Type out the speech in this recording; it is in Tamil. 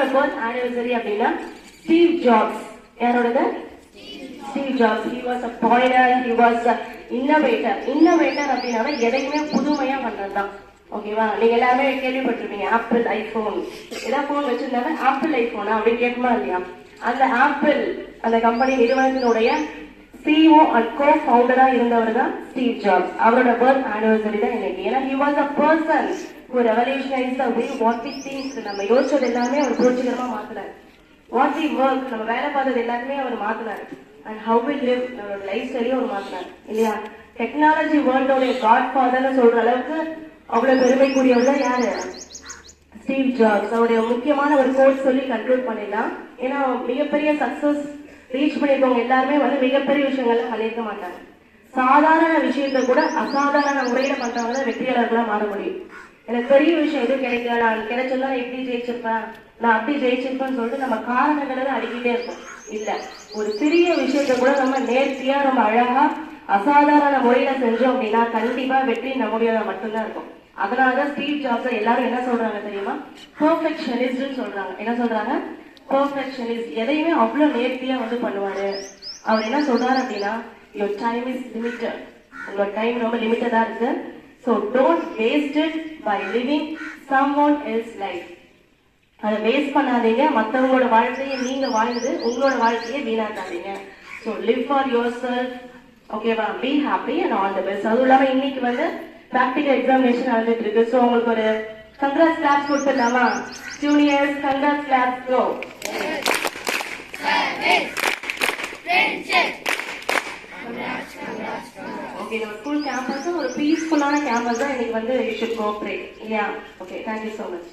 யாரோட பர்த் ஆனிவர்சரி அப்படின்னா ஸ்டீவ் ஜாப்ஸ். யாரோடது? Steve Jobs. he was a pioneer, he was a innovator. innovator அப்படின்னா எதையுமே புதுமையா பண்றதுதான். ஓகேவா? நீங்க எல்லாமே கேள்விப்பட்டிருப்பீங்க ஆப்பிள் ஐபோன். ஏதாவது போன் வச்சிருந்தாலும் ஆப்பிள் ஐபோனா அப்படின்னு கேட்குமா இல்லையா? அந்த ஆப்பிள் அந்த கம்பெனி நிறுவனத்தினுடைய சிஇஓ அண்ட் கோ ஃபவுண்டரா இருந்தவர் தான் ஸ்டீவ் ஜாப்ஸ். அவரோட பர்த் ஆனிவர்சரி தான் இன்னைக்கு. ஏன்னா he was a person who revolutionized the way what we think. நம்ம யோசிச்சது எல்லாமே அவர் புரட்சிகரமா மாத்தினார். வாட் we work, நம்ம வேலை பார்த்தது எல்லாருமே அவர் மாத்தினார். அண்ட் how we live, நம்மளோட லைஃப் ஸ்டைலையும் அவர் மாத்தினார் இல்லையா? டெக்னாலஜி வேர்ல்டோடைய காட் ஃபாதர்னு சொல்ற அளவுக்கு அவ்வளவு பெருமைக்குரியவர் தான் யாரு? Steve jobs. அவருடைய முக்கியமான ஒரு கோட் சொல்லி கண்ட்ரோல் பண்ணிடலாம். ஏன்னா மிகப்பெரிய சக்சஸ் ரீச் பண்ணிருக்கவங்க எல்லாருமே மிகப்பெரிய விஷயங்கள்லாம் பண்ணியிருக்க மாட்டாங்க. சாதாரண விஷயத்த கூட அசாதாரண முறையில பண்றவங்க தான் வெற்றியாளர்களா மாற முடியும். எனக்கு பெரிய விஷயம் எதுவும் கிடைக்கல, நான் கிடைச்சிருந்தா எப்படி ஜெயிச்சிருப்பேன், நான் அப்படி ஜெயிச்சிருப்பேன்னு சொல்லிட்டு நம்ம காரணங்களை அடிக்கிட்டே இருக்கோம். இல்ல, ஒரு சிறிய விஷயத்த கூட நம்ம நேர்த்தியா ரொம்ப அழகா அசாதாரண முறையில செஞ்சோம் அப்படின்னா கண்டிப்பா வெற்றி நம்முடைய மட்டும்தான் இருக்கும். அதனாலதான் ஸ்டீவ் ஜாப்ஸ் எல்லாரும் என்ன சொல்றாங்க தெரியுமா? பெர்ஃபெக்ஷனிஸ்ட் சொல்றாங்க. என்ன சொல்றாங்க? பெர்ஃபெக்ஷனிஸ்ட். எதையுமே அவ்வளவு நேர்த்தியா பண்ணுவாரு. அவர் என்ன சொல்றாரு அப்படின்னா, your time is limited. உங்களோட டைம் ரொம்ப லிமிட்டடா இருக்கு. So don't waste it by living someone else's life. அதை வேஸ்ட் பண்ணாதீங்க. மற்றவங்களோட வாழ்க்கையை நீங்க வாழ்ந்து உங்களோட வாழ்க்கையை வீணாக்காதீங்க. So live for yourself. ஓகேவா? Be happy and all the best. அதுவும் இல்லாம இன்னைக்கு ப்ராக்டிகல் எக்ஸாமினேஷன் நடந்துட்டு இருக்கு. ஸோ உங்களுக்கு ஒரு கங்க்ராட்ஸ் கிளாப்ஸ் கொடுத்துடலாமா? Juniors, congrats claps. Go. Okay, நம்ம ஸ்கூல் கேம்பஸ் ஒரு பீஸ்ஃபுல்லான கேம்பஸ் தான் இன்னைக்கு யூ ஷுட் கோஆபரேட் இல்லையா? Okay, thank you so much.